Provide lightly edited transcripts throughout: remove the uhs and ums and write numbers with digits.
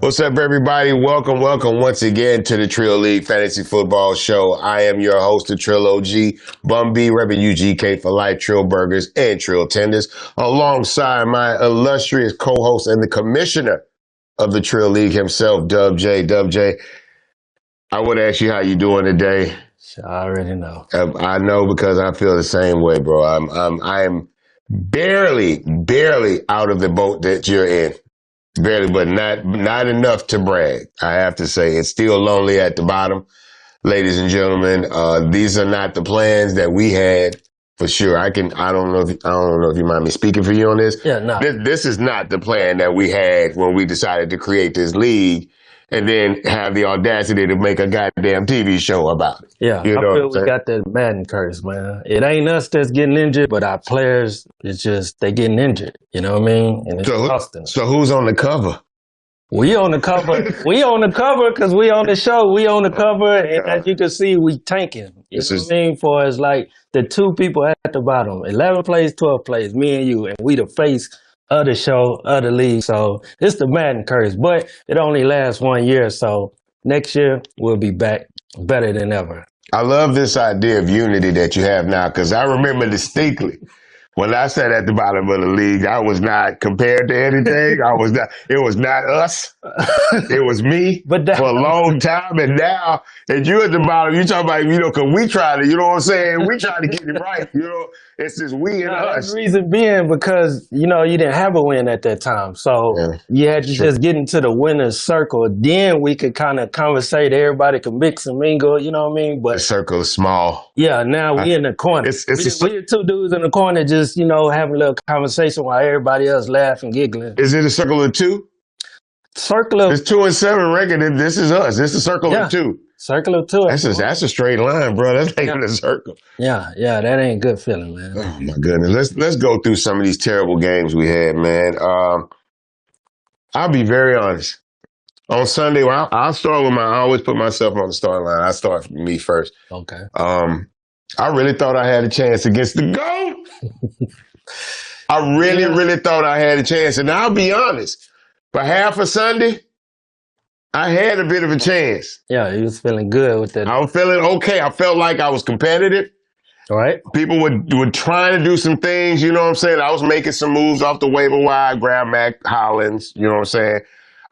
What's up, everybody? Welcome once again to the Trill League Fantasy Football Show. I am your host, the Trillo G, Bum B, repping UGK for life, Trill Burgers, and Trill Tenders, alongside my illustrious co-host and the commissioner of the Trill League himself, DubbJ. DubbJ, I would ask you how you doing today. I already know. I know because I feel the same way, bro. I am barely out of the boat that you're in. Barely, but not enough to brag. I have to say, it's still lonely at the bottom, ladies and gentlemen. These are not the plans that we had for sure. I don't know if you mind me speaking for you on this. Yeah, no. This is not the plan that we had when we decided to create this league and then have the audacity to make a goddamn TV show about it. Yeah, you know I feel we got that Madden curse, man. It ain't us that's getting injured, but our players, it's just they getting injured. You know what I mean? And it's costing us. So who's on the cover? We on the cover. We on the cover because we on the show. We on the cover, and as you can see, we tanking. You know what I mean? For us, like the two people at the bottom, 11 plays, 12 plays, me and you, and we the face of the show, of the league. So it's the Madden curse, but it only lasts 1 year. So next year we'll be back better than ever. I love this idea of unity that you have now, because I remember distinctly when I sat at the bottom of the league, I was not compared to anything. It was not us. It was me for a long time. And now that you're at the bottom, you talking about, because we tried to, you know what I'm saying? We tried to get it right. It's just we and us. The reason being because, you didn't have a win at that time. So you had to just get into the winner's circle. Then we could kind of conversate. Everybody could mix and mingle, you know what I mean? But the circle is small. Yeah, now we in the corner. We're two dudes in the corner just, having a little conversation while everybody else laughing, giggling. Is it a circle of two? Circle of... It's 2-7 record. This is us. This is a circle of two. Circle of two. That's a straight line, bro. That's not even a circle. Yeah, that ain't a good feeling, man. Oh my goodness. Let's go through some of these terrible games we had, man. I'll be very honest. On Sunday, I'll start with I always put myself on the starting line. I start with me first. Okay. I really thought I had a chance against the GOAT. I really thought I had a chance. And I'll be honest, for half a Sunday, I had a bit of a chance. Yeah, he was feeling good with that. I was feeling okay. I felt like I was competitive. All right. People were trying to do some things, you know what I'm saying? I was making some moves off the waiver wire, grab Mac Hollins, you know what I'm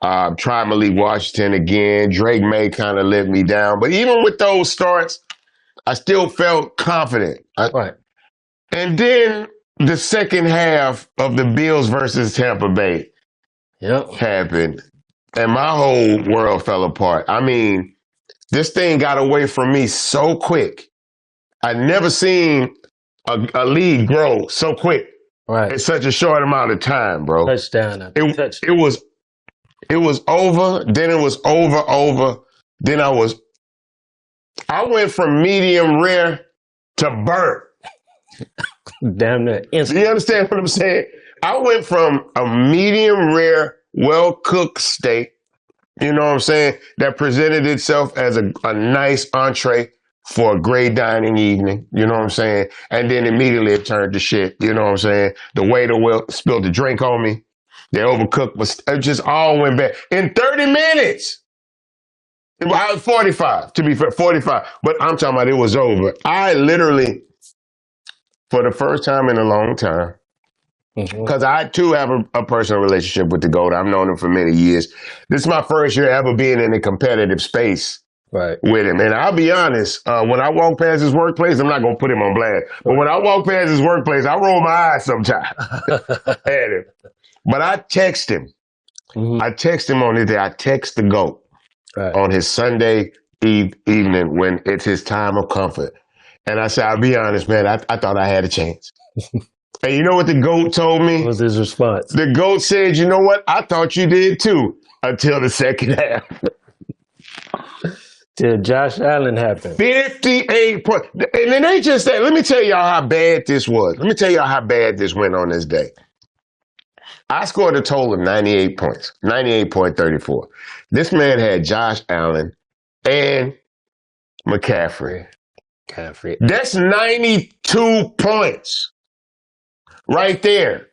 saying? Try Malik Washington again. Drake May kind of let me down. But even with those starts, I still felt confident. Right. And then the second half of the Bills versus Tampa Bay happened. And my whole world fell apart. I mean, this thing got away from me so quick. I'd never seen a league grow so quick in such a short amount of time, bro. Touchdown. It was over, then it was over. Then I went from medium rare to burnt. Damn near instant. You understand what I'm saying? I went from a medium rare, well-cooked steak, you know what I'm saying, that presented itself as a nice entree for a great dining evening, you know what I'm saying? And then immediately it turned to shit, you know what I'm saying? The waiter spilled the drink on me. They overcooked, but it just all went bad. In 30 minutes! I was 45, to be fair, 45. But I'm talking about it was over. I literally, for the first time in a long time, because I, too, have a personal relationship with the GOAT. I've known him for many years. This is my first year ever being in a competitive space with him. And I'll be honest, when I walk past his workplace, I'm not going to put him on blast, but when I walk past his workplace, I roll my eyes sometimes at him. But I text him. I text him on his day. I text the GOAT on his Sunday evening when it's his time of comfort. And I said, I'll be honest, man, I thought I had a chance. And you know what the GOAT told me? What was his response? The GOAT said, you know what? I thought you did too, until the second half. Till Josh Allen happened. 58 points. And it ain't just that. Let me tell y'all how bad this was. Let me tell y'all how bad this went on this day. I scored a total of 98 points, 98.34. This man had Josh Allen and McCaffrey. That's 92 points right there.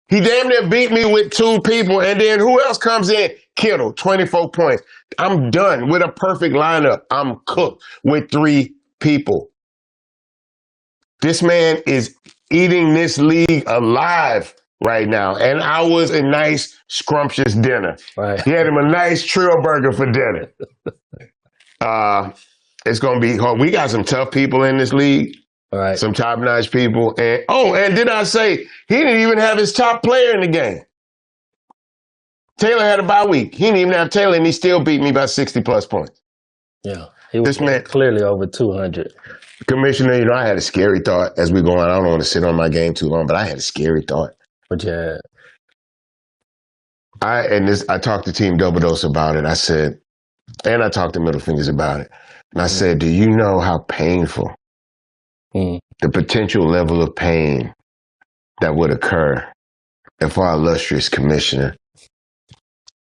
He damn near beat me with two people. And then who else comes in? Kittle, 24 points. I'm done with a perfect lineup. I'm cooked with 3 people. This man is eating this league alive right now. And I was a nice, scrumptious dinner. Right. He had him a nice Trill burger for dinner. It's going to be hard. We got some tough people in this league. Right. Some top-notch people. And did I say, he didn't even have his top player in the game. Taylor had a bye week. He didn't even have Taylor, and he still beat me by 60-plus points. Yeah. He was clearly over 200. Commissioner, I had a scary thought as we go on. I don't want to sit on my game too long, but I had a scary thought. What you had? I talked to Team Double Dose about it. I said, and I talked to Middle Fingers about it. And I said, do you know how painful the potential level of pain that would occur if our illustrious commissioner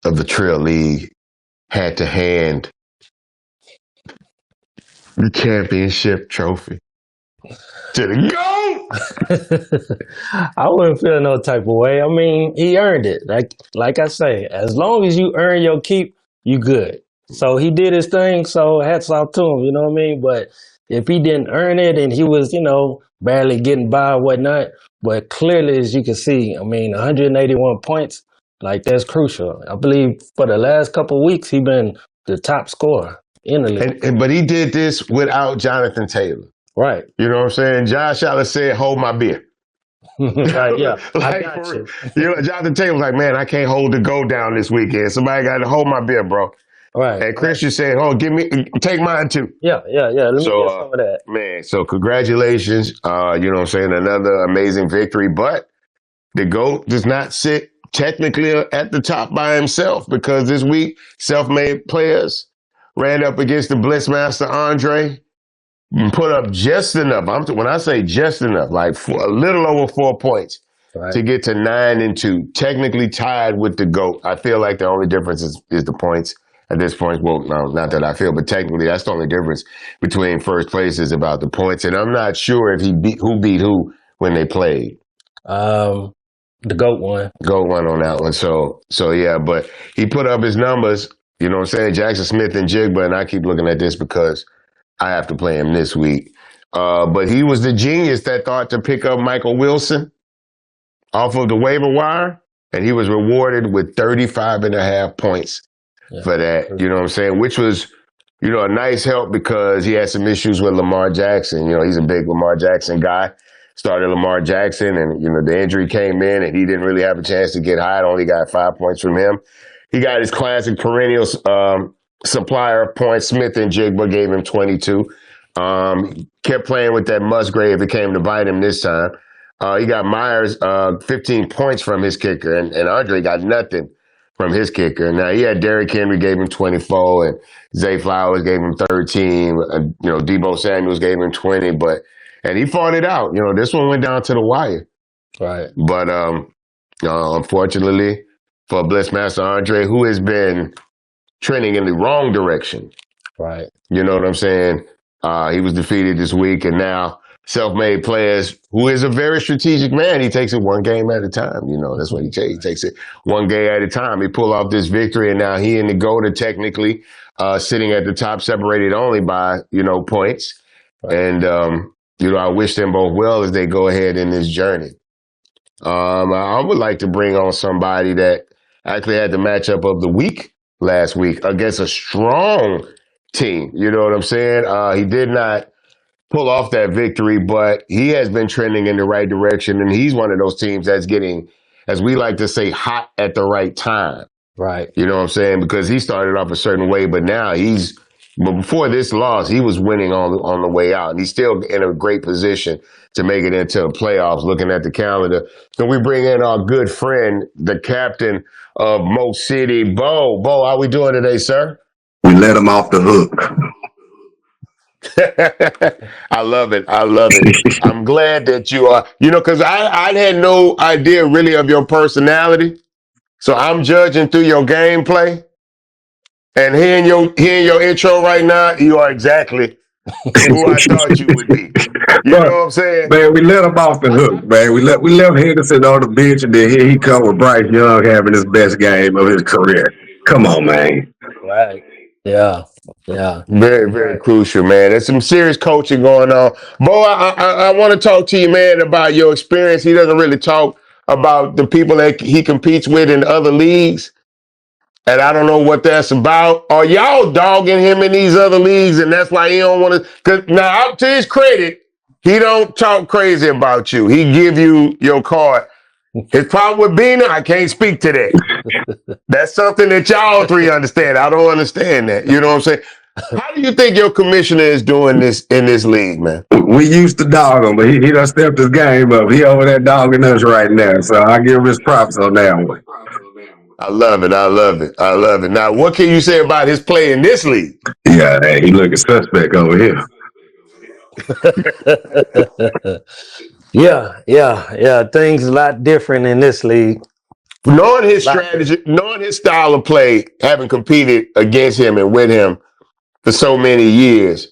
of the Trill League had to hand the championship trophy to the GOAT? I wouldn't feel no type of way. I mean, he earned it. Like I say, as long as you earn your keep, you good. So he did his thing, so hats off to him, you know what I mean? But if he didn't earn it and he was, barely getting by or whatnot, but clearly, as you can see, 181 points, that's crucial. I believe for the last couple of weeks, he's been the top scorer in the league. But he did this without Jonathan Taylor. Right. You know what I'm saying? Josh Allen said, hold my beer. Right, yeah. I got you. Jonathan Taylor was like, man, I can't hold the go down this weekend. Somebody got to hold my beer, bro. Right. And Christian said, take mine too. Yeah. Let me get some of that. Man, so congratulations. You know what I'm saying? Another amazing victory. But the GOAT does not sit technically at the top by himself, because this week, self-made players ran up against the Blissmaster Andre, put up just enough. When I say just enough, a little over 4 points to get to 9-2, technically tied with the GOAT. I feel like the only difference is the points at this point. Well, no, not that I feel, but technically that's the only difference between first place is about the points. And I'm not sure if who beat who when they played. The GOAT won. GOAT won on that one. So yeah, but he put up his numbers. You know what I'm saying? Jackson Smith and Jigba, and I keep looking at this because I have to play him this week. But he was the genius that thought to pick up Michael Wilson off of the waiver wire, and he was rewarded with 35.5 points for that. You know what I'm saying? Which was, a nice help because he had some issues with Lamar Jackson. He's a big Lamar Jackson guy. Started Lamar Jackson, and, the injury came in, and he didn't really have a chance to get high. Only got 5 points from him. He got his classic perennial supplier of points. Smith and Jigba gave him 22. Kept playing with that Musgrave. It came to bite him this time. He got Myers 15 points from his kicker, and Andre got nothing from his kicker. Now, he had Derrick Henry gave him 24, and Zay Flowers gave him 13. Debo Samuels gave him 20, and he fought it out. This one went down to the wire. Right. But unfortunately for Blissmaster Andre, who has been trending in the wrong direction. Right. You know what I'm saying? He was defeated this week, and now self-made players, who is a very strategic man, he takes it one game at a time. That's what he takes. He takes it one game at a time. He pulled off this victory, and now he and the GOAT are technically sitting at the top, separated only by, points. Right. And, I wish them both well as they go ahead in this journey. I would like to bring on somebody that actually had the matchup of the week last week against a strong team. You know what I'm saying? He did not pull off that victory, but he has been trending in the right direction. And he's one of those teams that's getting, as we like to say, hot at the right time. Right. You know what I'm saying? Because he started off a certain way, but now but before this loss, he was winning on the way out. And he's still in a great position to make it into the playoffs, looking at the calendar. So we bring in our good friend, the captain of Mo City, Bo. Bo, how we doing today, sir? We let him off the hook. I love it. I'm glad that you are, because I had no idea really of your personality. So I'm judging through your gameplay. And hearing your intro right now, you are exactly who I thought you would be. You know what I'm saying? Man, we let him off the hook, man. We left Henderson on the bench, and then here he come with Bryce Young having his best game of his career. Come on, man. Right. Yeah. Yeah. Very, very crucial, man. There's some serious coaching going on. Bo, I want to talk to you, man, about your experience. He doesn't really talk about the people that he competes with in other leagues. And I don't know what that's about. Are y'all dogging him in these other leagues, and that's why he don't want to? Cause now, up to his credit, he don't talk crazy about you. He give you your card. His problem with Bina, I can't speak to that. That's something that y'all three understand. I don't understand that. You know what I'm saying? How do you think your commissioner is doing this in this league, man? We used to dog him, but he done stepped his game up. He over there dogging us right now. So I give him his props on that one. I love it. I love it. I love it. Now, what can you say about his play in this league? Yeah, hey, he looking suspect over here. Yeah. Things a lot different in this league. Knowing his strategy, knowing his style of play, having competed against him and with him for so many years,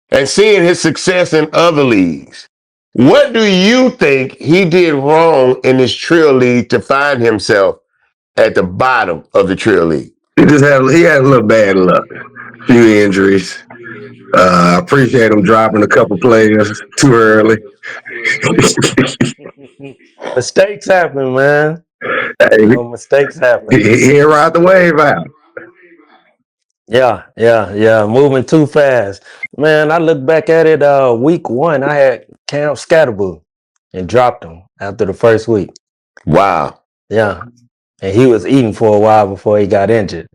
and seeing his success in other leagues, what do you think he did wrong in this Trill League to find himself at the bottom of the Trill League? He had a little bad luck. A few injuries. I appreciate him dropping a couple players too early. Mistakes happen, man. Hey, Mistakes happen. he ride the wave out. Yeah. Moving too fast. Man, I look back at it, week 1, I had Cam Scatterboo and dropped him after the first week. Wow. Yeah. And he was eating for a while before he got injured.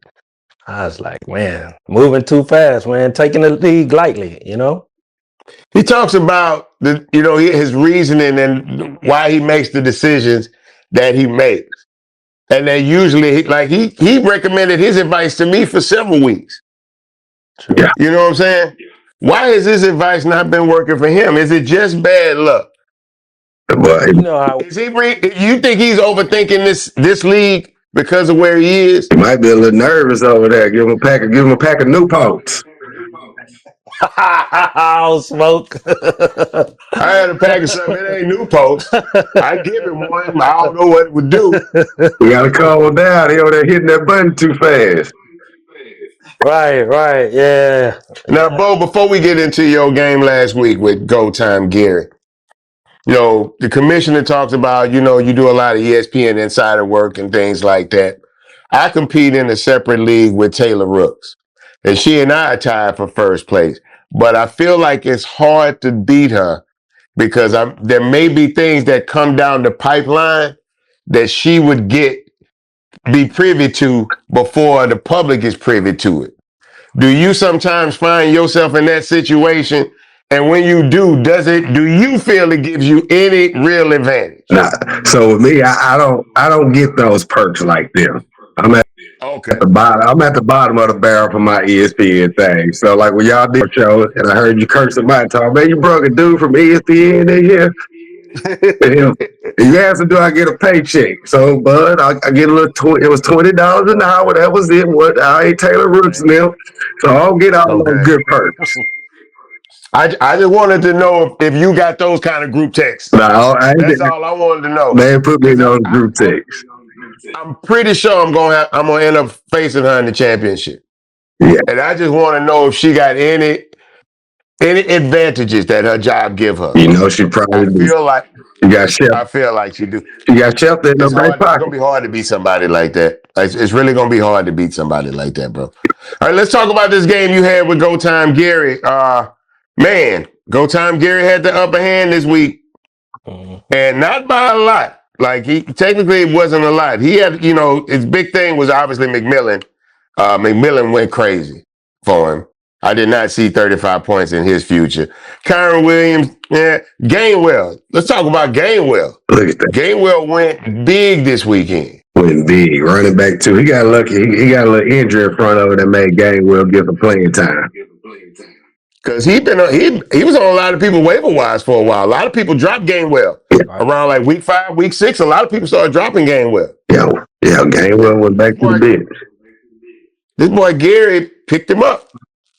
I was like, man, moving too fast, man, taking the league lightly, you know? He talks about his reasoning and why he makes the decisions that he makes. And then usually, he recommended his advice to me for several weeks. Yeah. You know what I'm saying? Why has this advice not been working for him? Is it just bad luck? But You know how Is you think he's overthinking this league because of where he is? he might be a little nervous over there. Give him a pack of Newports. I'll smoke. I had a pack of something. It ain't Newports. I give him one. I don't know what it would do. We gotta calm him down. He over there hitting that button too fast. Right, yeah. Now, Bo, before we get into your game last week with Go Time Gary, the commissioner talks about, you do a lot of ESPN insider work and things like that. I compete in a separate league with Taylor Rooks, and she and I are tied for first place. But I feel like it's hard to beat her because there may be things that come down the pipeline that she would be privy to before the public is privy to it. Do you sometimes find yourself in that situation? And when you do you feel it gives you any real advantage? Nah. So with me, I don't get those perks like them. I'm at the bottom. I'm at the bottom of the barrel for my ESPN thing. So like when y'all did your show and I heard you cursing my talk, man, you brought a dude from ESPN in here. You asked him, do I get a paycheck? So, bud, I get a little. It was $20 an hour. That was it. What I ain't Taylor Rooks now, so I don't get all those good perks. I just wanted to know if you got those kind of group texts. No, that's all I wanted to know. They put me in those group texts. I'm pretty sure I'm gonna end up facing her in the championship. Yeah. And I just want to know if she got any advantages that her job give her. She probably feel like you got Chef. I feel like she do. You got Chef in the back pocket. It's gonna be hard to beat somebody like that. It's really gonna be hard to beat somebody like that, bro. All right, let's talk about this game you had with Go Time Gary. Man, Go Time Gary had the upper hand this week, and not by a lot. Like technically it wasn't a lot. He had, his big thing was obviously McMillan. McMillan went crazy for him. I did not see 35 points in his future. Kyron Williams, Gainwell. Let's talk about Gainwell. Look at that. Gainwell went big this weekend. Went big. Running back too. He got lucky. He got a little injury in front of it that made Gainwell give him playing time. Because he was on a lot of people waiver wise for a while. A lot of people dropped Gainwell. Around like week 5, week 6, a lot of people started dropping Gainwell. Yeah, Gainwell went back to the bench. This boy Gary picked him up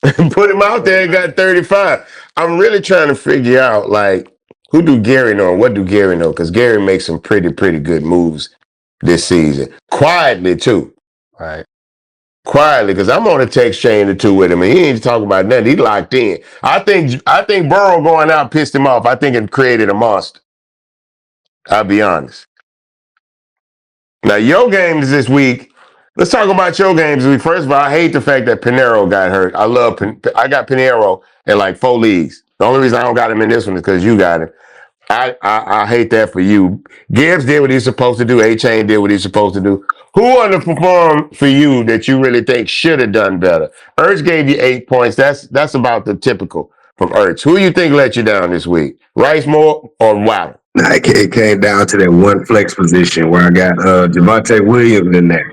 and put him out there and got 35. I'm really trying to figure out, like, who do Gary know and what do Gary know? Because Gary makes some pretty good moves this season. Quietly, too. Right. quietly, because I'm on a text chain or two with him, and he ain't talking about nothing. He locked in. I think Burrow going out pissed him off. I think it created a monster. I'll be honest. Now, your games this week. Let's talk about your games this week. First of all, I hate the fact that Pinero got hurt. I got Pinero in like 4 leagues. The only reason I don't got him in this one is because you got him. I hate that for you. Gibbs did what he's supposed to do. A-Chain did what he's supposed to do. Who underperformed for you that you really think should have done better? Ertz gave you 8 points. That's about the typical from Ertz. Who you think let you down this week? Rice Moore or Waddle? It came down to that one flex position where I got Javonte Williams in there.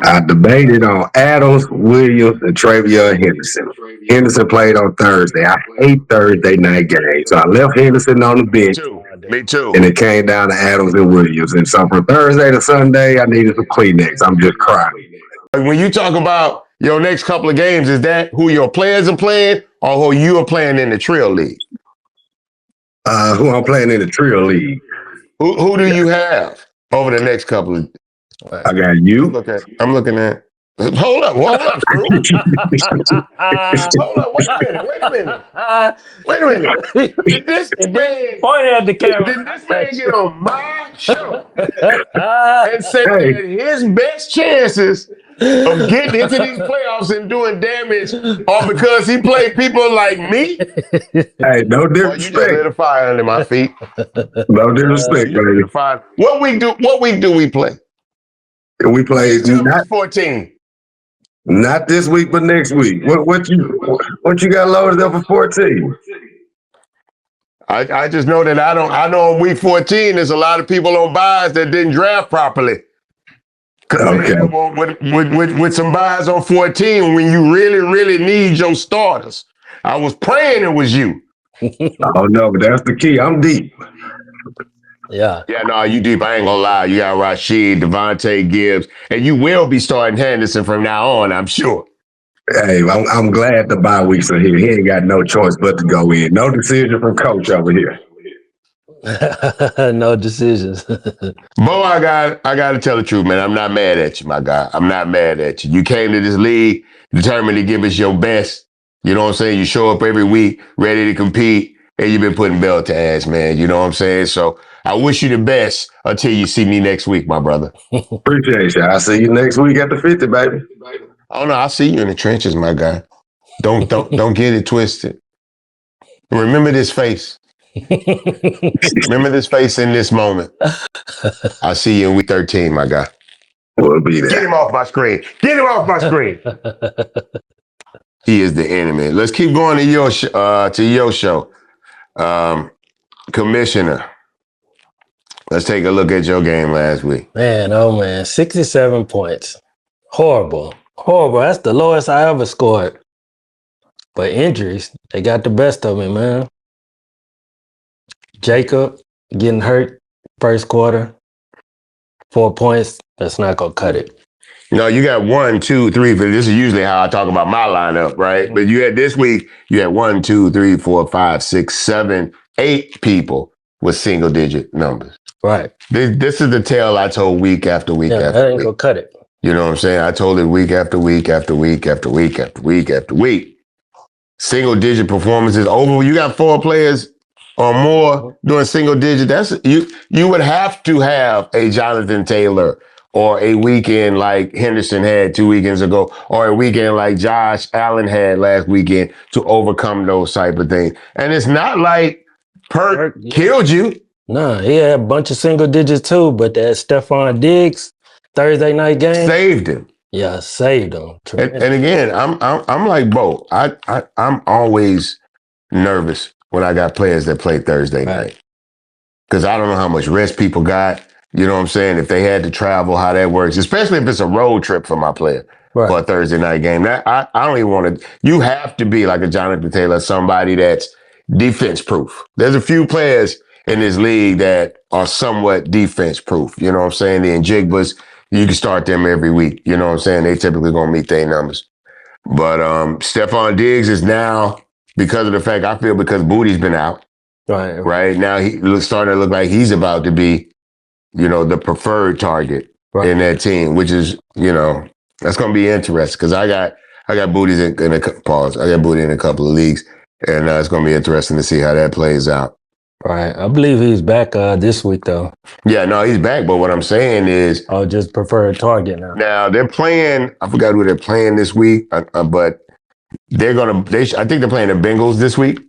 I debated on Adams, Williams, and Travion Henderson. Henderson played on Thursday. I hate Thursday night games. So I left Henderson on the bench. Me too. And it came down to Adams and Williams. And so from Thursday to Sunday, I needed some Kleenex. I'm just crying. When you talk about your next couple of games, is that who your players are playing or who you are playing in the Trill League? Who I'm playing in the Trill League. Who do you have over the next couple of? I got you. I'm looking at. Hold up, Screw. Hold up, wait a minute. Did this man point at the camera? Did this man get on my show and say that his best chances of getting into these playoffs and doing damage are because he played people like me? Hey, no disrespect. You just lit a fire under my feet. No disrespect, baby. What week do we play? We play not 14. Not this week, but next week. What you got loaded up for 14? I just know that I know on week 14 there's a lot of people on buys that didn't draft properly. Okay. With some buys on 14 when you really need your starters. I was praying it was you. Oh no, but that's the key. I'm deep. Yeah. Yeah, no, you deep. I ain't gonna lie. You got Rashid, Devontae Gibbs, and you will be starting Henderson from now on, I'm sure. Hey, I'm glad the bye weeks are here. He ain't got no choice but to go in. No decision from coach over here. No decisions. Bo, I got to tell the truth, man. I'm not mad at you, my guy. I'm not mad at you. You came to this league determined to give us your best. You know what I'm saying? You show up every week ready to compete, and you've been putting belt to ass, man. You know what I'm saying? So I wish you the best until you see me next week, my brother. Appreciate you. I'll see you next week at the 50, baby. Oh no, I'll see you in the trenches, my guy. Don't get it twisted. Remember this face. Remember this face in this moment. I'll see you in week 13, my guy. We'll be there. Get him off my screen. Get him off my screen. He is the enemy. Let's keep going to your show. Commissioner. Let's take a look at your game last week. Man, oh man, 67 points. Horrible. That's the lowest I ever scored. But injuries, they got the best of me, man. Jacob getting hurt first quarter. 4 points. That's not going to cut it. No, you got 1, 2, 3. This is usually how I talk about my lineup, right? But you had this week, you had 1, 2, 3, 4, 5, 6, 7, 8 people with single digit numbers. Right. This is the tale I told week after week after that ain't week. gonna cut it. You know what I'm saying? I told it week after week after week after week after week after week. Single digit performances over. You got 4 players or more doing single digit. That's you would have to have a Jonathan Taylor or a weekend like Henderson had 2 weekends ago, or a weekend like Josh Allen had last weekend to overcome those type of things. And it's not like Perk killed you. Nah, he had a bunch of single digits too, but that Stephon Diggs Thursday night game saved him. Yeah, saved him. And again, I'm like Bo. I'm always nervous when I got players that play Thursday night, because I don't know how much rest people got. You know what I'm saying? If they had to travel, how that works, especially if it's a road trip for my player for a Thursday night game. I don't even want to. You have to be like a Jonathan Taylor, somebody that's defense proof. There's a few players in this league that are somewhat defense proof. You know what I'm saying? The Njigbas, you can start them every week. You know what I'm saying? They typically going to meet their numbers. But Stephon Diggs is now, because of the fact I feel because Booty's been out. Right. Now he's starting to look like he's about to be, the preferred target in that team, which is, That's going to be interesting because I got booties in a pause. I got booty in a couple of leagues, and it's going to be interesting to see how that plays out. Right. I believe he's back this week, though. Yeah, no, he's back. But what I'm saying is, just preferred target now. Now they're playing. I forgot who they're playing this week, but they're gonna. I think they're playing the Bengals this week,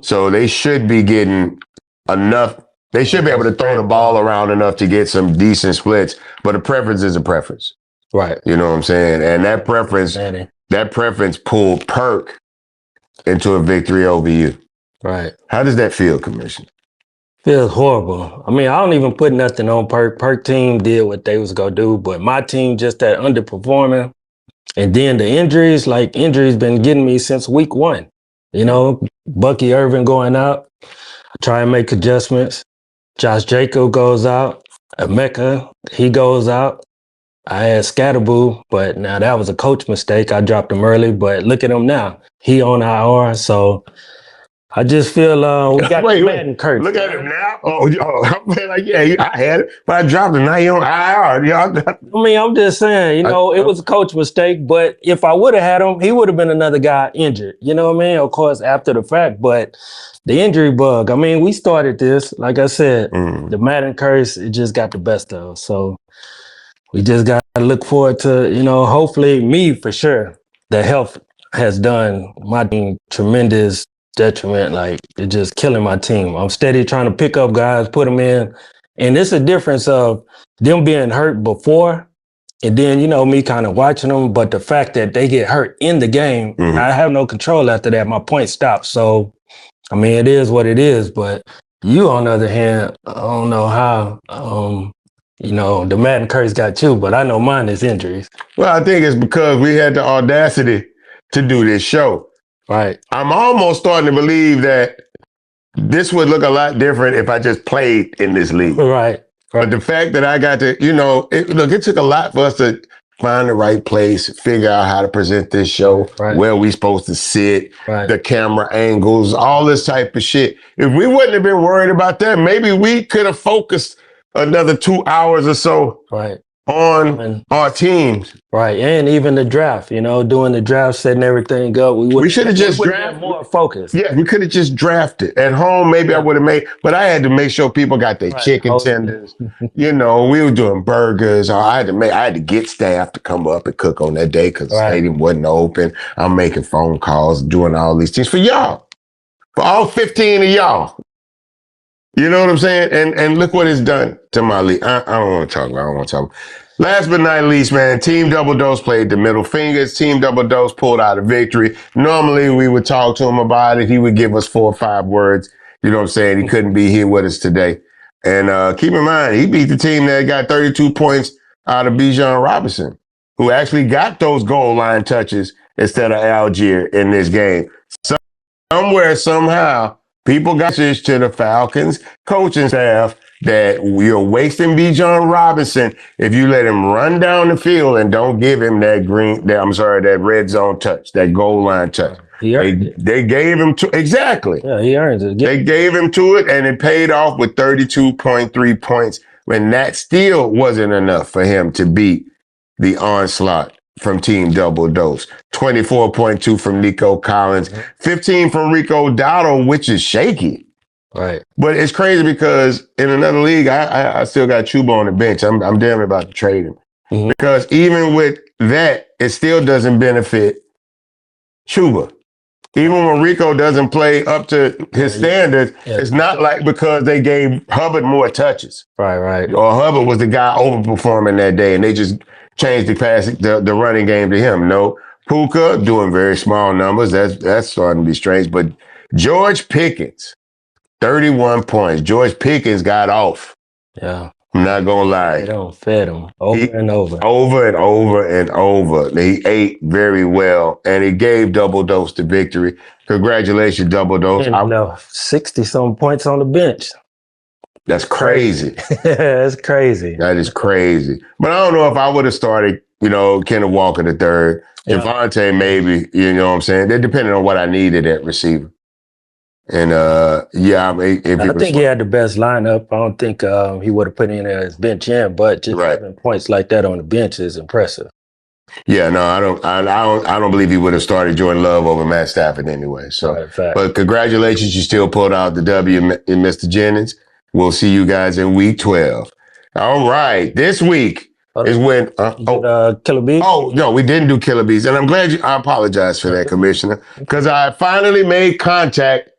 so they should be getting enough. They should be able to throw the ball around enough to get some decent splits. But a preference is a preference, right? You know what I'm saying? And that preference pulled Perk into a victory over you, right? How does that feel, Commissioner? Feels horrible. I mean, I don't even put nothing on Perk. Perk team did what they was gonna do, but my team just that underperforming. And then the injuries been getting me since week 1. You know, Bucky Irvin going out. I try and make adjustments. Josh Jacob goes out. Emeka, he goes out. I had Scatterboo, but now that was a coach mistake. I dropped him early, but look at him now. He on IR, so I just feel we got the Madden Curse. Look at him now. Oh, I'm like, yeah, I had it, but I dropped it. Now you on IR. I mean, I'm just saying, it was a coach mistake, but if I would have had him, he would have been another guy injured. You know what I mean? Of course, after the fact, but the injury bug, I mean, we started this, like I said, the Madden Curse, it just got the best of us. So we just got to look forward to, hopefully me for sure, the health has done my team tremendous detriment. Like, it's just killing my team. I'm steady trying to pick up guys, put them in. And it's a difference of them being hurt before and then, me kind of watching them. But the fact that they get hurt in the game, I have no control after that. My point stops. So, I mean, it is what it is. But you, on the other hand, I don't know how, the Madden Curse got you, but I know mine is injuries. Well, I think it's because we had the audacity to do this show. Right. I'm almost starting to believe that this would look a lot different if I just played in this league. Right. But the fact that I got to, it took a lot for us to find the right place, figure out how to present this show, where we supposed to sit, the camera angles, all this type of shit. If we wouldn't have been worried about that, maybe we could have focused another 2 hours or so on our teams. Right. And even the draft, doing the draft, setting everything up. We should have just drafted more focused. Yeah, we could have just drafted. At home, maybe I would have made, but I had to make sure people got their chicken tenders. We were doing burgers. Or I had to get staff to come up and cook on that day because the stadium wasn't open. I'm making phone calls, doing all these things for y'all. For all 15 of y'all. You know what I'm saying? And look what it's done to my league. I don't want to talk about it. Last but not least, man, Team Double Dose played the middle fingers. Team Double Dose pulled out a victory. Normally, we would talk to him about it. He would give us 4 or 5 words. You know what I'm saying? He couldn't be here with us today. And keep in mind, he beat the team that got 32 points out of Bijan Robinson, who actually got those goal line touches instead of Algier in this game. Somewhere, somehow, people got this to the Falcons coaching staff that you're wasting Bijan Robinson if you let him run down the field and don't give him that red zone touch, that goal line touch. They gave him to exactly. Yeah, he earns it. They gave him to it, and it paid off with 32.3 points. When that still wasn't enough for him to beat the onslaught from Team Double Dose. 24.2 from Nico Collins, 15 from Rico Dowdle, which is shaky. Right. But it's crazy because in another league, I still got Chuba on the bench. I'm damn about to trade him. Because even with that, it still doesn't benefit Chuba. Even when Rico doesn't play up to his standards, it's not like because they gave Hubbard more touches. Right. Or Hubbard was the guy overperforming that day and they just changed the running game to him. No, Puka doing very small numbers. That's starting to be strange. But George Pickens, 31 points. George Pickens got off. Yeah. I'm not going to lie. They don't fed him and over. Over and over and over. He ate very well, and he gave Double Dose the victory. Congratulations, Double Dose. 60-some points on the bench. That's crazy. That's crazy. That is crazy. But I don't know if I would have started, Kenneth Walker the third. Javonte, maybe, you know what I'm saying? They're depending on what I needed at receiver. And I think he had the best lineup. I don't think he would have put in his bench in, but just having points like that on the bench is impressive. Yeah, no, I don't believe he would have started Jordan Love over Matt Stafford anyway. So, but congratulations, you still pulled out the W, Mr. Jennings. We'll see you guys in week 12. All right, this week is when. Killer Bees? Oh no, we didn't do Killer Bees, and I'm glad you. I apologize for that, Commissioner, because I finally made contact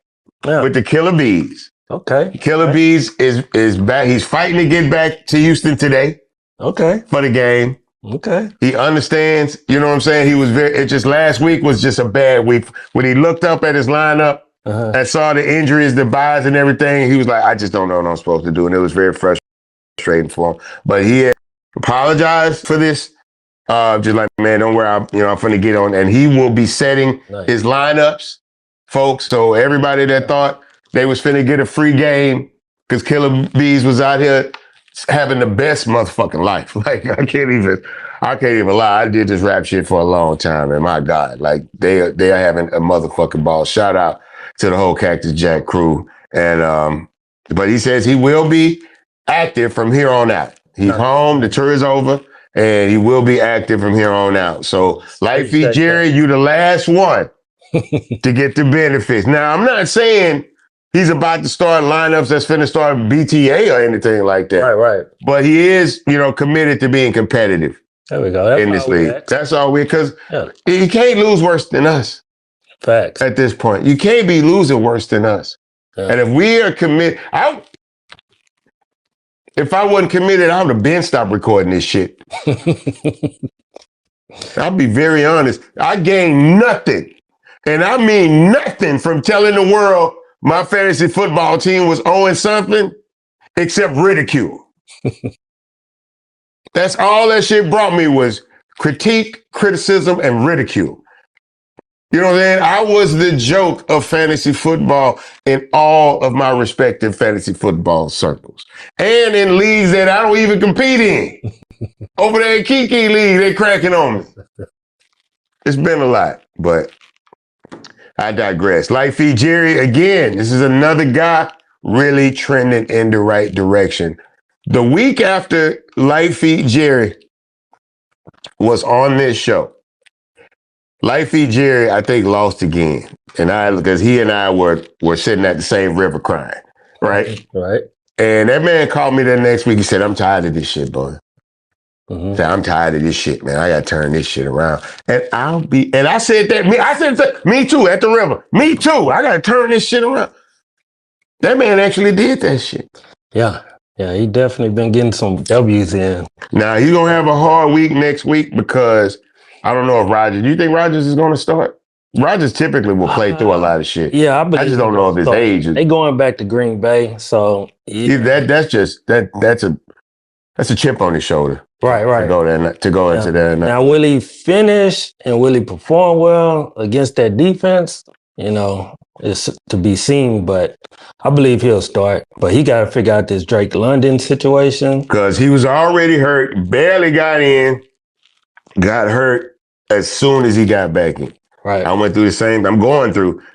with the Killer Bees. Okay. Killer Bees is back. He's fighting to get back to Houston today. Okay. For the game. Okay. He understands, you know what I'm saying? He was it just last week was just a bad week. When he looked up at his lineup and saw the injuries, the buys and everything, he was like, I just don't know what I'm supposed to do. And it was very frustrating for him. But he apologized for this. Just like, man, don't worry, I'm finna get on. And he will be setting his lineups, folks. So everybody that thought they was finna get a free game because Killer Bees was out here having the best motherfucking life. Like, I can't even lie. I did this rap shit for a long time, and my God, like they are having a motherfucking ball. Shout out to the whole Cactus Jack crew. And but he says he will be active from here on out. He's home, the tour is over, and he will be active from here on out. So, Lifey Jerry, you the last one to get the benefits. Now, I'm not saying he's about to start lineups that's finna start BTA or anything like that. Right. But he is, committed to being competitive. There we go. In this league. That's all because he can't lose worse than us. Facts. At this point. You can't be losing worse than us. Yeah. And if we are committed, if I wasn't committed, I would have been stopped recording this shit. I'll be very honest. I gained nothing. And I mean nothing from telling the world my fantasy football team was owing something except ridicule. That's all that shit brought me was critique, criticism, and ridicule. You know what I'm saying? I was the joke of fantasy football in all of my respective fantasy football circles. And in leagues that I don't even compete in. Over there in Kiki League, they cracking on me. It's been a lot, but I digress. Lifey Jerry, again, this is another guy really trending in the right direction. The week after Lifey Jerry was on this show, Lifey Jerry, I think, lost again. And because he and I were sitting at the same river crying, right? Right. And that man called me the next week. He said, I'm tired of this shit, boy. Said, I'm tired of this shit, man. I gotta turn this shit around. And I said that, me too, at the river. Me too. I gotta turn this shit around. That man actually did that shit. Yeah. Yeah, he definitely been getting some W's in. Now, he's going to have a hard week next week because I don't know if Rodgers... Do you think Rodgers is going to start? Rodgers typically will play through a lot of shit. Yeah, I just don't know if his age is... They going back to Green Bay, so... Yeah. That's a chip on his shoulder. Right. To go into there. Now, will he finish and will he perform well against that defense? It's to be seen, but I believe he'll start. But he got to figure out this Drake London situation. Because he was already hurt, barely got in, got hurt as soon as he got back in. Right. I'm going through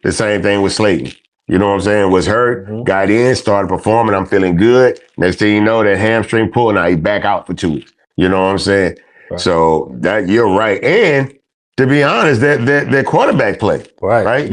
the same thing with Slayton. You know what I'm saying? Was hurt, got in, started performing. I'm feeling good. Next thing you know, that hamstring pull, now he's back out for 2 weeks. You know what I'm saying? Right. So that you're right. And to be honest, that quarterback play. Right.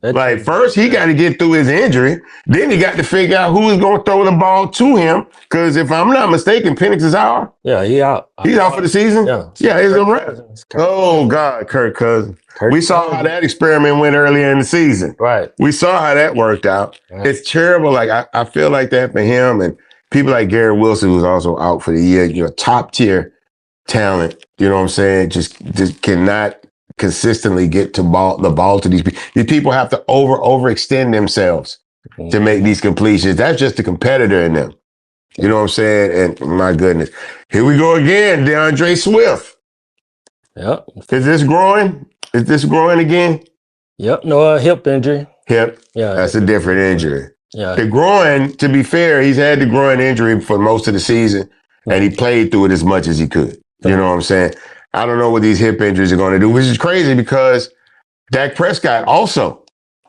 Like, first, he got to get through his injury. Then he got to figure out who is going to throw the ball to him. Because if I'm not mistaken, Penix is out. Yeah, he out. He's out for the season? Yeah, he's right. Oh, God, Kirk Cousins. We saw how that experiment went earlier in the season. Right. We saw how that worked out. Right. It's terrible. Like, I feel like that for him. And people like Garrett Wilson, who's also out for the year, top-tier talent, you know what I'm saying, just cannot consistently get the ball to these people. These people have to overextend themselves to make these completions. That's just the competitor in them. You know what I'm saying? And my goodness. Here we go again, DeAndre Swift. Yep. Is this growing? Is this growing again? Yep. No, hip injury. Hip? Yeah. That's a different injury. Yeah. The groin, to be fair, he's had the groin injury for most of the season, and he played through it as much as he could. You know what I'm saying? I don't know what these hip injuries are going to do, which is crazy because Dak Prescott also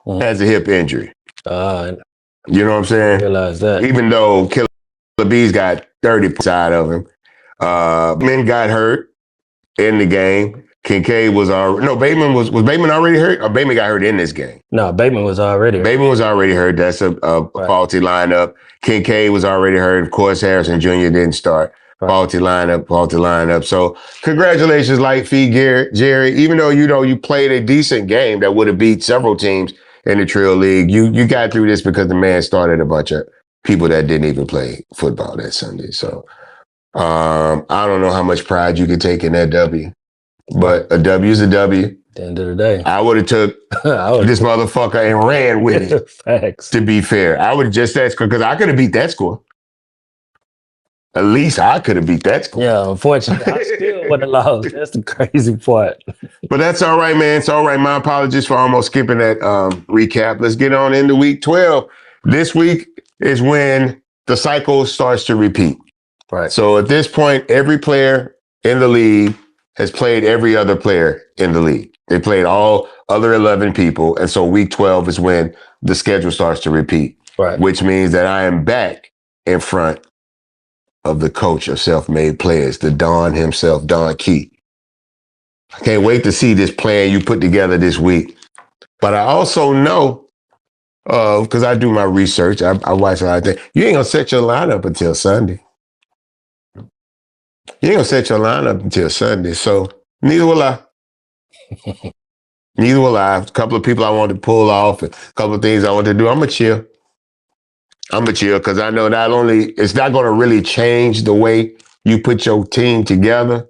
has a hip injury. You know what I'm saying? I realize that. Even though Killer Bees got 30 points out of him. Men got hurt. in the game. Kincaid was already Bateman was Bateman already hurt? Or Bateman got hurt in this game? No, Bateman was already hurt. Bateman was already hurt. That's a faulty lineup. Kincaid was already hurt. Of course, Harrison Jr. didn't start. Right. Faulty lineup. So congratulations, light feet, Jerry. Even though you played a decent game that would have beat several teams in the Trill League, you got through this because the man started a bunch of people that didn't even play football that Sunday. So I don't know how much pride you could take in that W, but a W is a W. At the end of the day, I would have took this motherfucker and ran with it. Facts. To be fair, I would have just that score because I could have beat that score. At least I could have beat that score. Yeah, unfortunately, I still would have lost. That's the crazy part. But that's all right, man. It's all right. My apologies for almost skipping that recap. Let's get on into week 12. This week is when the cycle starts to repeat. Right. So at this point, every player in the league has played every other player in the league. They played all other 11 people. And so week 12 is when the schedule starts to repeat. Right. Which means that I am back in front of the coach of self-made players, the Don himself, Don Key. I can't wait to see this plan you put together this week. But I also know, because I do my research, I watch a lot of things, you ain't going to set your lineup until Sunday. You ain't going to set your lineup until Sunday, so neither will I. Neither will I. A couple of people I want to pull off, and a couple of things I want to do. I'm going to chill. Because I know not only it's not going to really change the way you put your team together,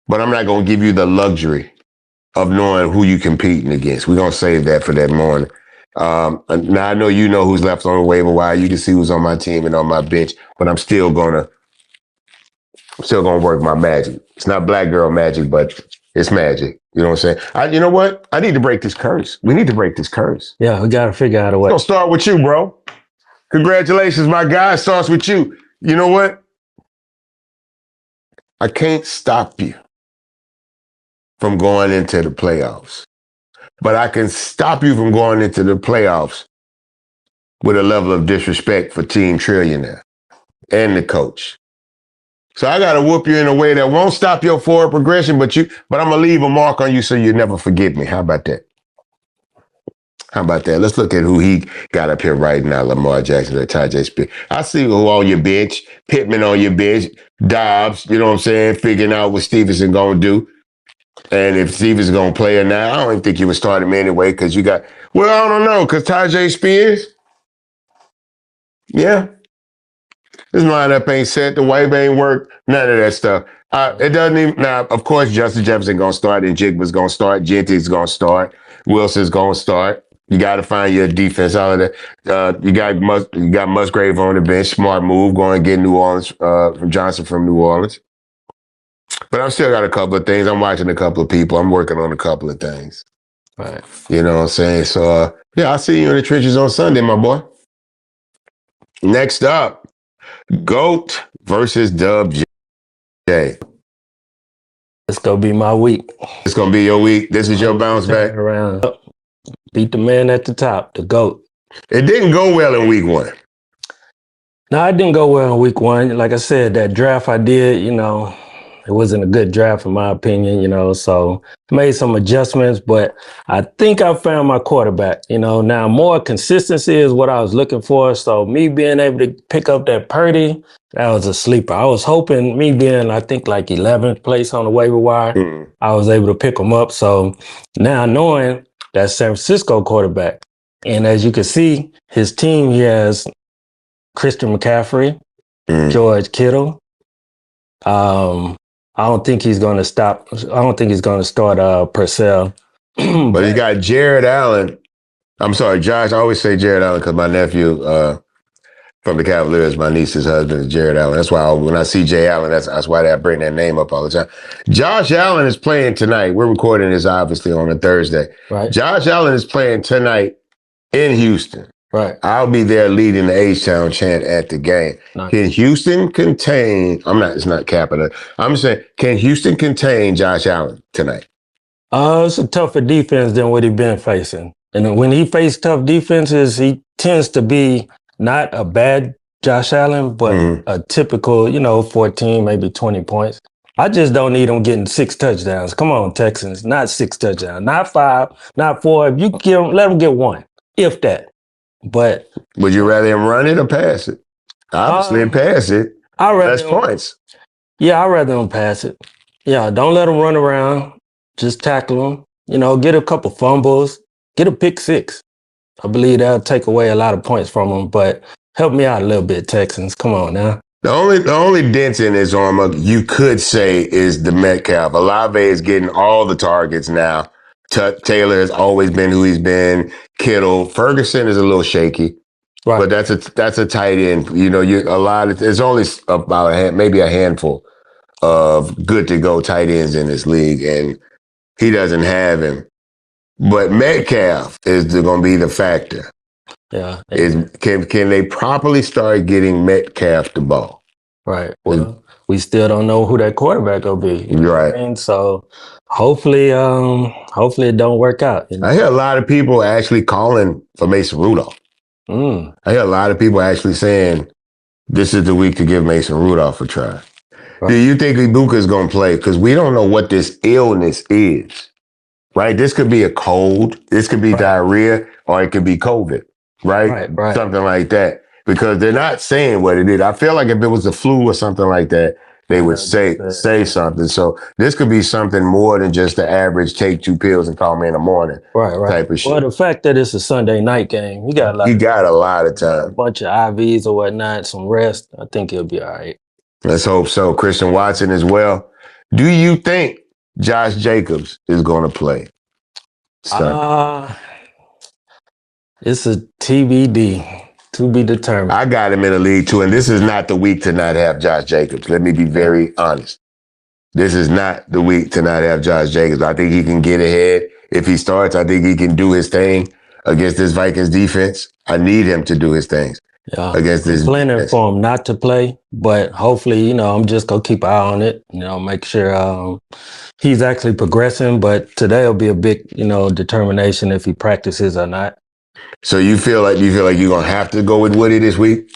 but I'm not going to give you the luxury of knowing who you're competing against. We're going to save that for that morning. Now I know you know who's left on the waiver wire. You can see who's on my team and on my bench, but I'm still gonna work my magic. It's not black girl magic, but it's magic. You know what I'm saying? You know what? I need to break this curse. We need to break this curse. Yeah, we got to figure out a way. It's going to start with you, bro. Congratulations, my guy. It starts with you. You know what? I can't stop you from going into the playoffs, but I can stop you from going into the playoffs with a level of disrespect for Team Trillionaire and the coach. So I got to whoop you in a way that won't stop your forward progression, but I'm going to leave a mark on you so you never forget me. How about that? Let's look at who he got up here right now. Lamar Jackson or Tajay Spears. I see who on your bench. Pittman on your bench. Dobbs, you know what I'm saying? Figuring out what Stevenson going to do. And if Stevenson's going to play or not, I don't even think you would start him anyway because you got, well, I don't know, because Tajay Spears, yeah. This lineup ain't set. The wave ain't worked. None of that stuff. It doesn't even, now, of course, Justin Jefferson going to start and Jigba's going to start. Genty's going to start. Wilson's going to start. You got to find your defense out of that. You got Musgrave on the bench. Smart move. Going and get New Orleans from Johnson from New Orleans. But I've still got a couple of things. I'm watching a couple of people. I'm working on a couple of things. Right. You know what I'm saying? So, yeah, I'll see you in the trenches on Sunday, my boy. Next up, GOAT versus DubbJ. It's going to be my week. It's going to be your week. This is your bounce back. Around. Beat the man at the top, the GOAT. It didn't go well in week one. No, it didn't go well in week one. Like I said, that draft I did, it wasn't a good draft in my opinion, so made some adjustments, but I think I found my quarterback, Now more consistency is what I was looking for. So me being able to pick up that Purdy, that was a sleeper. I was hoping me being, I think, like 11th place on the waiver wire, I was able to pick him up. So now knowing that San Francisco quarterback, and as you can see, his team, he has Christian McCaffrey, George Kittle. I don't think he's going to stop. I don't think he's going to start Purcell. But he got Jared Allen. I'm sorry, Josh. I always say Jared Allen because my nephew from the Cavaliers, my niece's husband is Jared Allen. That's why when I see Jay Allen, that's why I bring that name up all the time. Josh Allen is playing tonight. We're recording this obviously on a Thursday. Right. Josh Allen is playing tonight in Houston. Right. I'll be there leading the H-Town chant at the game. Nice. Can Houston contain, it's not capital. I'm just saying, can Houston contain Josh Allen tonight? It's a tougher defense than what he's been facing. And when he faced tough defenses, he tends to be not a bad Josh Allen, but a typical, 14, maybe 20 points. I just don't need them getting 6 touchdowns. Come on, Texans, not 6 touchdowns, not 5, not 4. If you give them, let them get 1, if that. But would you rather him run it or pass it? Obviously, pass it. I rather less points. Yeah, I'd rather them pass it. Yeah, don't let them run around. Just tackle them. You know, get a couple fumbles, get a pick 6. I believe that'll take away a lot of points from them. But help me out a little bit, Texans. Come on now. The only dent in his armor you could say is the Metcalf. Olave is getting all the targets now. Taylor has always been who he's been. Kittle, Ferguson is a little shaky, right? But that's a tight end. You know, there's only about maybe a handful of good to go tight ends in this league, and he doesn't have him. But Metcalf is going to be the factor. Yeah. Can they properly start getting Metcalf the ball? Right. Well, we still don't know who that quarterback will be. Right. And so hopefully it don't work out. You know? I hear a lot of people actually calling for Mason Rudolph. I hear a lot of people actually saying this is the week to give Mason Rudolph a try. Right. Do you think Ibuka is going to play? Because we don't know what this illness is. Right? This could be a cold. This could be diarrhea, or it could be COVID. Right? Something like that. Because they're not saying what it is. I feel like if it was the flu or something like that, they would say something. So this could be something more than just the average take 2 pills and call me in the morning type of shit. Well, the fact that it's a Sunday night game, you got a lot of time. A bunch of IVs or whatnot, some rest. I think he'll be all right. Let's hope so. Christian Watson as well. Do you think Josh Jacobs is going to play? It's a TBD. To be determined. I got him in the league too, and this is not the week to not have Josh Jacobs. Let me be very honest. This is not the week to not have Josh Jacobs. I think he can get ahead. If he starts, I think he can do his thing against this Vikings defense. I need him to do his things. Yeah. Against this planning for him not to play, but hopefully, I'm just gonna keep an eye on it. Make sure he's actually progressing. But today will be a big, determination if he practices or not. So you feel like you're gonna have to go with Woody this week?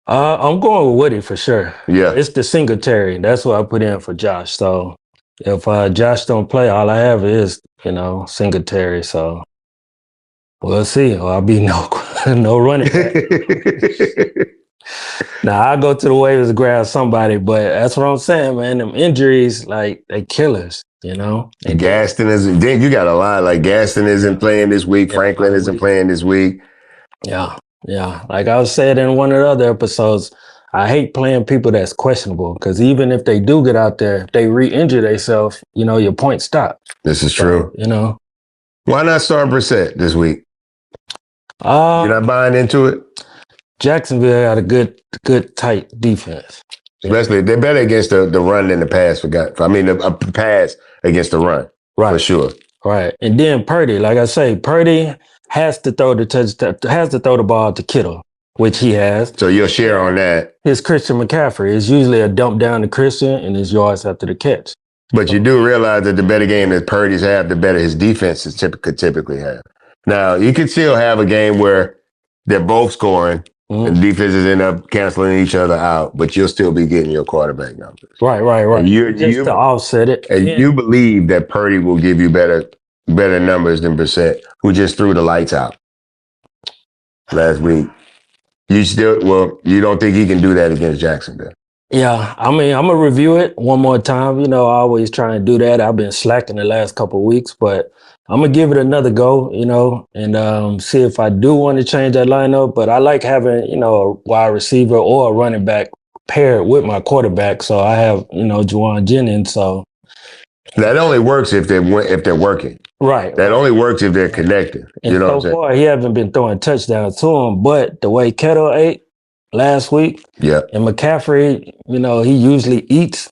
I'm going with Woody for sure. Yeah, it's the Singletary. That's what I put in for Josh. So if Josh don't play, all I have is Singletary. So we'll see. Or I'll be no running back. Now I'll go to the waivers to grab somebody, but that's what I'm saying, man. Them injuries, like, they kill us. And Gaston isn't. Then you got a lot. Like Gaston isn't playing this week. Franklin isn't playing this week. Yeah. Like I was saying in one of the other episodes, I hate playing people that's questionable because even if they do get out there, if they re-injure themselves, your points stop. This is true. Why not start Brissett this week? You're not buying into it. Jacksonville got a good tight defense. Especially they're better against the run than the pass. A pass against the run, for sure. Right, and then Purdy, like I say, Purdy has to throw the ball to Kittle, which he has. So you'll share on that. His Christian McCaffrey is usually a dump down to Christian and his yards after the catch. But you do realize that the better game that Purdy's have, the better his defense could typically have. Now you could still have a game where they're both scoring. And defenses end up canceling each other out, but you'll still be getting your quarterback numbers. Right. And just to offset it. And you believe that Purdy will give you better numbers than Brissett, who just threw the lights out last week. You don't think he can do that against Jacksonville? Yeah, I'm going to review it one more time. I always try and do that. I've been slacking the last couple of weeks, but I'm going to give it another go, and see if I do want to change that lineup. But I like having, a wide receiver or a running back paired with my quarterback. So I have, Juwan Jennings. So that only works if they're working. Right. That only works if they're connected. And so far, he hasn't been throwing touchdowns to him. But the way Kettle ate last week, and McCaffrey, he usually eats.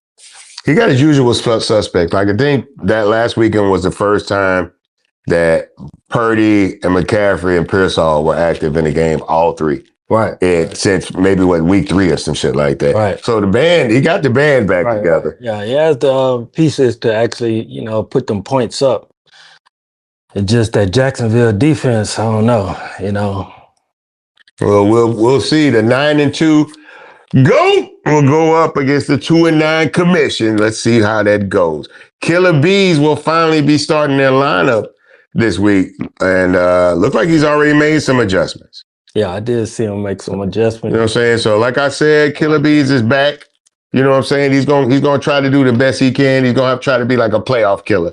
He got his usual suspect. Like I think that last weekend was the first time that Purdy and McCaffrey and Pearsall were active in the game, all three. Right. Since maybe week 3 or some shit like that. Right. So he got the band back together. Yeah, he has the pieces to actually, put them points up. It's just that Jacksonville defense, I don't know, Well, we'll see. The 9-2 GOAT will go up against the 2-9 commission. Let's see how that goes. Killer Bees will finally be starting their lineup this week. And look like he's already made some adjustments. Yeah, I did see him make some adjustments. You know what I'm saying? So like I said, Killer Bees is back. You know what I'm saying? He's gonna try to do the best he can. He's gonna try to be like a playoff killer.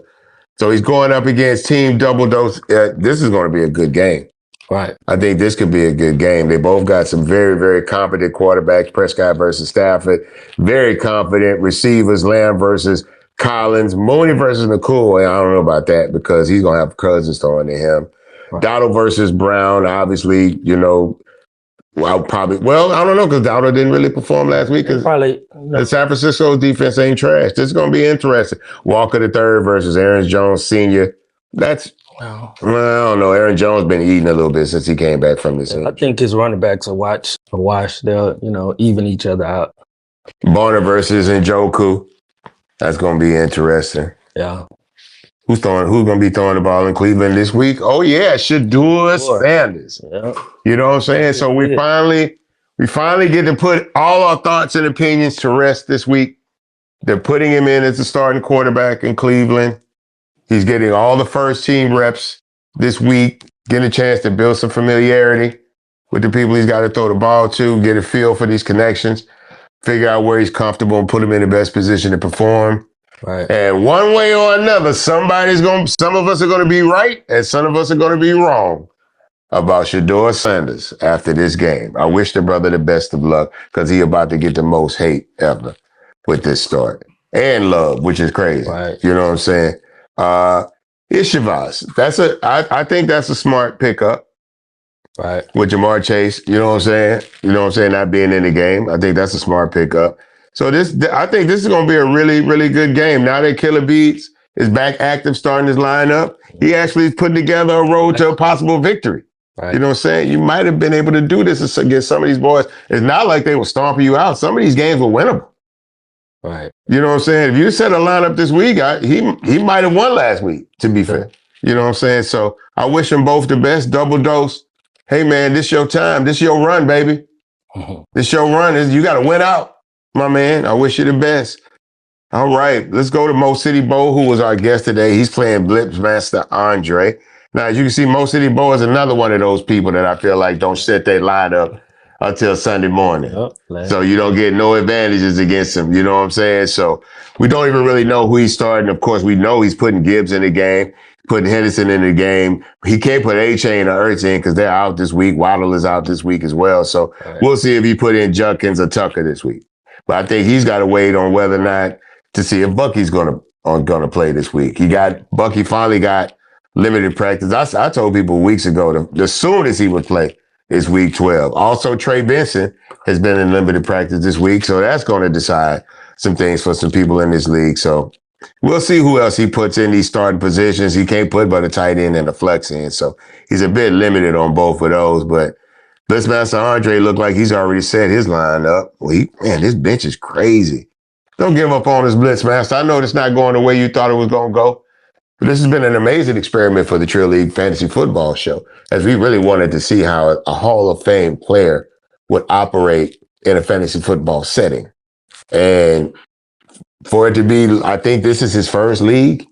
So he's going up against Team Double Dose. This is going to be a good game. Right. I think this could be a good game. They both got some very, very competent quarterbacks, Prescott versus Stafford. Very confident receivers, Lamb versus Collins. Mooney versus McCool. I don't know about that because he's going to have Cousins throwing to him. Right. Dowdle versus Brown, obviously, you know, I don't know because Dowdle didn't really perform last week. The San Francisco defense ain't trash. This is going to be interesting. Walker III versus Aaron Jones Sr. That's, well, I don't know. Aaron Jones been eating a little bit since he came back from this. I think his running backs are wash. They'll, even each other out. Bonner versus Njoku. That's going to be interesting. Yeah. Who's going to be throwing the ball in Cleveland this week? Oh yeah, Shedeur Sanders. Yeah. You know what I'm saying? So we finally get to put all our thoughts and opinions to rest this week. They're putting him in as the starting quarterback in Cleveland. He's getting all the first team reps this week, getting a chance to build some familiarity with the people he's got to throw the ball to, get a feel for these connections, figure out where he's comfortable and put him in the best position to perform. Right. And one way or another, some of us are going to be right and some of us are going to be wrong about Shedeur Sanders after this game. I wish the brother the best of luck because he about to get the most hate ever with this start. And love, which is crazy. Right. You know what I'm saying? It's Shavaz. I think that's a smart pickup. Right. With Jamar Chase, you know what I'm saying? Not being in the game. I think that's a smart pickup. So I think this is going to be a really, really good game. Now that Killer Beats is back active, starting his lineup, he actually is putting together a road to a possible victory. Right. You know what I'm saying? You might have been able to do this against some of these boys. It's not like they were stomping you out. Some of these games were winnable. Right. You know what I'm saying? If you set a lineup this week, he might have won last week, to be fair. You know what I'm saying? So I wish them both the best. Double dose. Hey, man, this your time. This your run, baby. Mm-hmm. This your run. You got to win out, my man. I wish you the best. All right, let's go to Mo City Bo, who was our guest today. He's playing Blitzmaster Andre. Now, as you can see, Mo City Bo is another one of those people that I feel like don't set their lineup until Sunday morning. So you don't get no advantages against him. You know what I'm saying? So we don't even really know who he's starting. Of course, we know he's putting Gibbs in the game, putting Henderson in the game. He can't put A-Chain or Ertz in because they're out this week. Waddle is out this week as well. So we'll see if he put in Judkins or Tucker this week. But I think he's got to wait on whether or not to see if Bucky's gonna play this week. Bucky finally got limited practice. I told people weeks ago the soonest he would play is week 12. Also, Trey Benson has been in limited practice this week, so that's going to decide some things for some people in this league. So we'll see who else he puts in these starting positions. He can't put but a tight end and a flex in, so he's a bit limited on both of those. But Blitzmaster Andre looked like he's already set his line up. This bench is crazy. Don't give up on this Blitzmaster. I know it's not going the way you thought it was going to go. But this has been an amazing experiment for the Trill League Fantasy Football Show, as we really wanted to see how a Hall of Fame player would operate in a fantasy football setting. And for it to be, I think this is his first league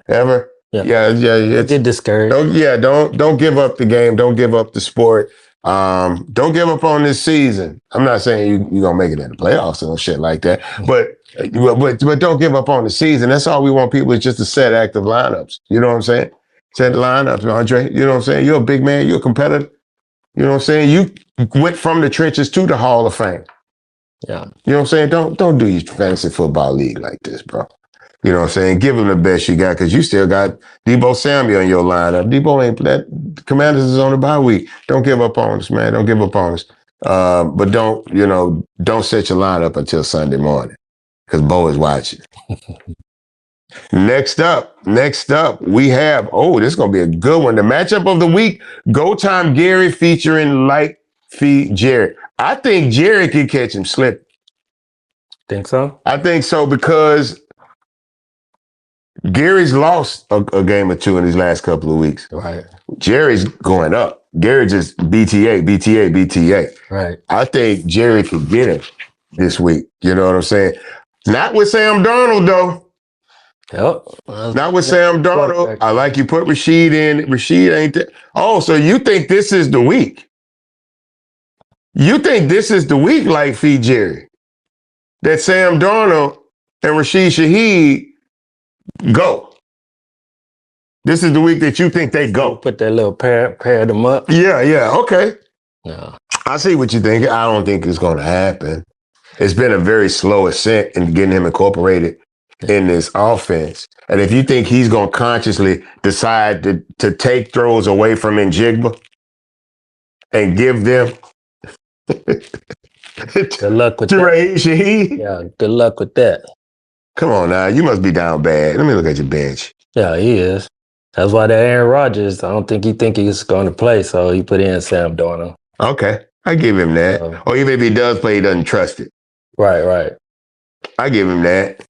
ever. Yeah. It's discouraged. Don't give up the game. Don't give up the sport. Don't give up on this season. I'm not saying you're going to make it in the playoffs and shit like that, but don't give up on the season. That's all we want people is just to set active lineups. You know what I'm saying? Set lineups, Andre. You know what I'm saying? You're a big man. You're a competitor. You know what I'm saying? You went from the trenches to the Hall of Fame. Yeah. You know what I'm saying? Don't do your fantasy football league like this, bro. You know what I'm saying? Give him the best you got because you still got Debo Samuel in your lineup. Debo ain't that. Commanders is on the bye week. Don't give up on us, man. Don't give up on us. But don't set your lineup until Sunday morning because Bo is watching. Next up, we have, this is going to be a good one. The matchup of the week, Go Time Gary featuring Light Feet Jerry. I think Jerry could catch him slipping. Think so? I think so because Gary's lost a game or two in these last couple of weeks. Right. Jerry's going up. Gary just BTA. Right. I think Jerry could get him. this week. You know what I'm saying? Not with Sam Darnold, though. Yep. Not with Sam Darnold. I like you put Rashid in. Rashid ain't there. Oh, so you think this is the week? You think this is the week, like Fee Jerry, that Sam Darnold and Rashid Shaheed go? This is the week that you think they go. Put that little pair them up. Yeah, okay. No. I see what you think. I don't think it's going to happen. It's been a very slow ascent in getting him incorporated in this offense. And if you think he's going to consciously decide to take throws away from Njigba and give them good luck with that. Yeah, good luck with that. Come on now. You must be down bad. Let me look at your bench. Yeah, he is. That's why that Aaron Rodgers, I don't think he's going to play, so he put in Sam Darnold. Okay. I give him that. Or even if he does play, he doesn't trust it. Right. I give him that.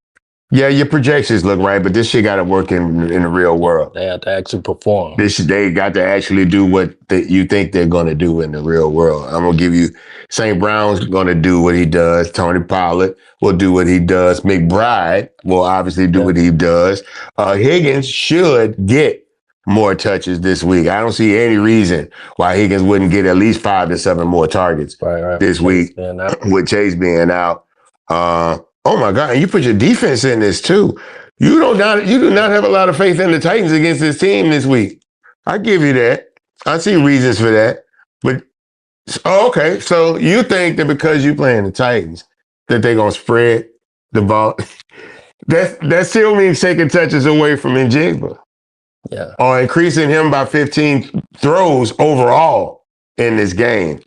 Yeah, your projections look right, but this shit got to work in the real world. They have to actually perform. They got to actually do what you think they're going to do in the real world. I'm going to give you St. Brown's going to do what he does. Tony Pollard will do what he does. McBride will obviously do what he does. Higgins should get more touches this week. I don't see any reason why Higgins wouldn't get at least 5 to 7 more targets this week with Chase being out. Oh my God! And you put your defense in this too. You do not have a lot of faith in the Titans against this team this week. I give you that. I see reasons for that. But okay. So you think that because you playing the Titans, that they're gonna spread the ball? that still means taking touches away from Njigba. Yeah. Or increasing him by 15 throws overall in this game.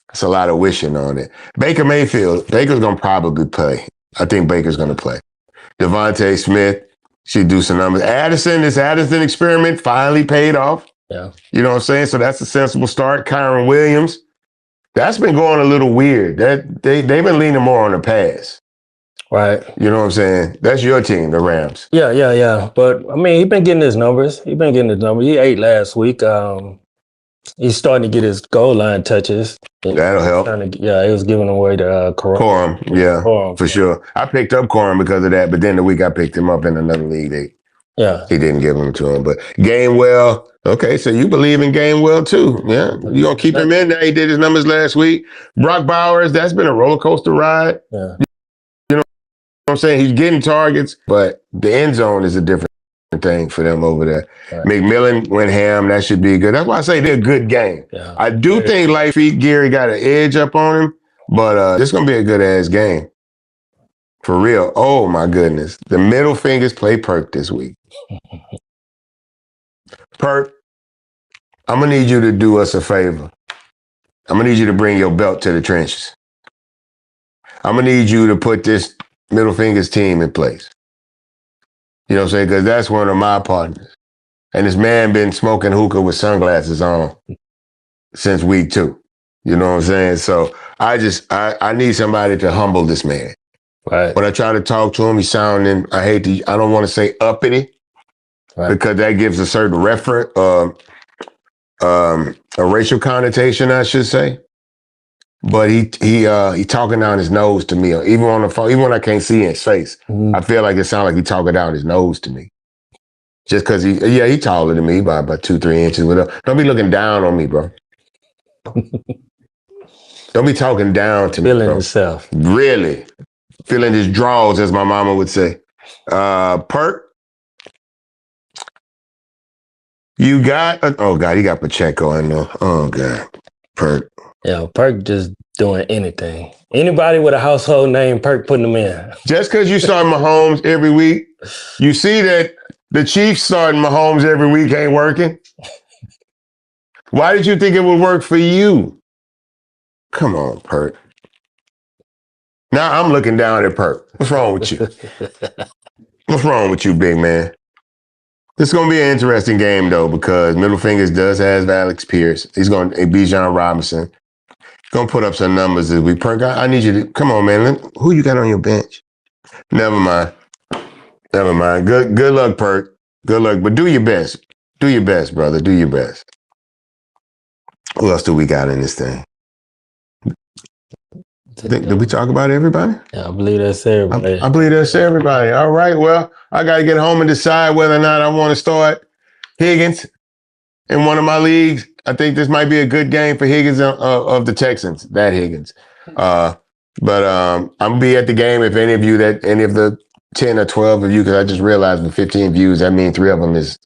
That's a lot of wishing on it. Baker's going to probably play. I think Baker's going to play. Devontae Smith should do some numbers. This Addison experiment finally paid off. Yeah. You know what I'm saying? So that's a sensible start. Kyron Williams, that's been going a little weird. They've been leaning more on the pass. Right. You know what I'm saying? That's your team, the Rams. Yeah. But, I mean, he's been getting his numbers. He ate last week. He's starting to get his goal line touches. That'll help. He was giving away to Corum. Yeah, for sure. I picked up Corum because of that, but then the week I picked him up in another league, he didn't give him to him. But Gainwell, okay, so you believe in Gainwell too. Yeah, you going to keep him in there? He did his numbers last week. Brock Bowers, that's been a roller coaster ride. Yeah. You know what I'm saying? He's getting targets, but the end zone is a different thing for them over there. Right. McMillan went ham. That should be good. That's why I say they're a good game. Yeah. I do think Light Feet Gary got an edge up on him, but it's going to be a good-ass game. For real. Oh, my goodness. The middle fingers play Perk this week. Perk, I'm going to need you to do us a favor. I'm going to need you to bring your belt to the trenches. I'm going to need you to put this middle fingers team in place. You know what I'm saying? Because that's one of my partners. And this man been smoking hookah with sunglasses on since week 2. You know what I'm saying? So I need somebody to humble this man. Right. When I try to talk to him, he's sounding, I don't want to say uppity, because that gives a certain a racial connotation, I should say. But he talking down his nose to me, even on the phone, even when I can't see his face. Mm-hmm. I feel like it sounds like he talking down his nose to me. Just because he taller than me by about 2-3 inches. Don't be looking down on me, bro. Don't be talking down to me, Feeling himself. Really. Feeling his draws, as my mama would say. Perk. You got, oh God, he got Pacheco, I know. Oh God. Perk. Yeah, Perk just doing anything. Anybody with a household name, Perk putting them in. Just because you start Mahomes every week, you see that the Chiefs starting Mahomes every week ain't working. Why did you think it would work for you? Come on, Perk. Now I'm looking down at Perk. What's wrong with you? What's wrong with you, big man? This is going to be an interesting game, though, because Middle Fingers does have Alex Pierce. He's going to be Bijan Robinson. Going to put up some numbers this week. Perk, I need you to, come on, man. Who you got on your bench? Never mind. Good luck, Perk. Good luck, but do your best. Do your best, brother. Do your best. Who else do we got in this thing? Did we talk about everybody? Yeah, I believe that's everybody. I believe that's everybody. All right. Well, I got to get home and decide whether or not I want to start Higgins in one of my leagues. I think this might be a good game for Higgins of the Texans. That Higgins. But I'm gonna be at the game if any of the 10 or 12 of you, because I just realized with 15 views, that means 3 of them is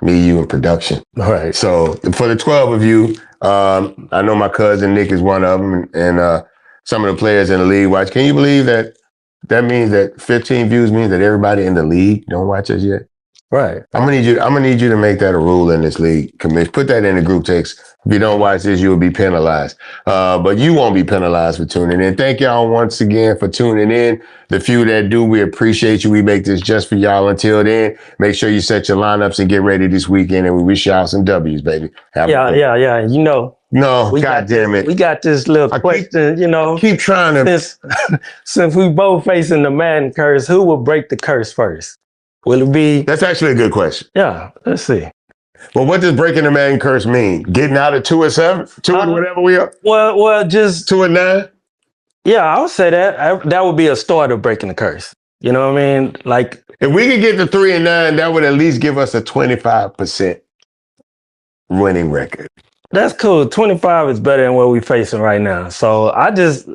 me, you, and production. All right. So for the 12 of you, I know my cousin Nick is one of them, and some of the players in the league watch. Can you believe that means that 15 views means that everybody in the league don't watch us yet? Right. I'm gonna need you to make that a rule in this league. Put that in the group text. If you don't watch this, you will be penalized. But you won't be penalized for tuning in. Thank y'all once again for tuning in. The few that do, we appreciate you. We make this just for y'all. Until then, make sure you set your lineups and get ready this weekend. And we wish y'all some W's, baby. Yeah. You know. No, God damn it. We got this little question, Keep trying to. Since we both facing the Madden Curse, who will break the curse first? Will it be? That's actually a good question. Yeah, let's see. Well, what does breaking the Madden Curse mean? Getting out of 2-7? 2 and whatever we are? Well, just 2-9? Yeah, I would say that. That would be a start of breaking the curse. You know what I mean? Like, if we could get to 3-9, that would at least give us a 25% winning record. That's cool. 25 is better than what we're facing right now. So just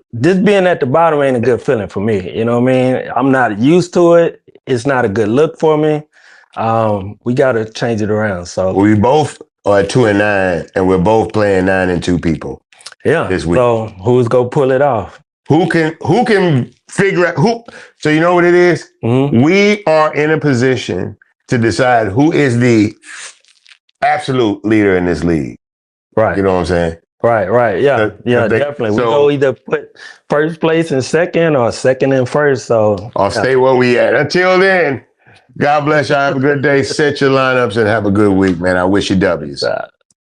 being at the bottom ain't a good feeling for me. You know what I mean? I'm not used to it. It's not a good look for me. We got to change it around. So we both are at 2-9, and we're both playing 9-2 people. Yeah. This week. So who's gonna pull it off? Who can figure out who? So you know what it is? Mm-hmm. We are in a position to decide who is the absolute leader in this league. Right. You know what I'm saying? Right. Yeah. Definitely. We go either put first place and second or second and first. So I'll stay where we at. Until then, God bless y'all. Have a good day. Set your lineups and have a good week, man. I wish you W's.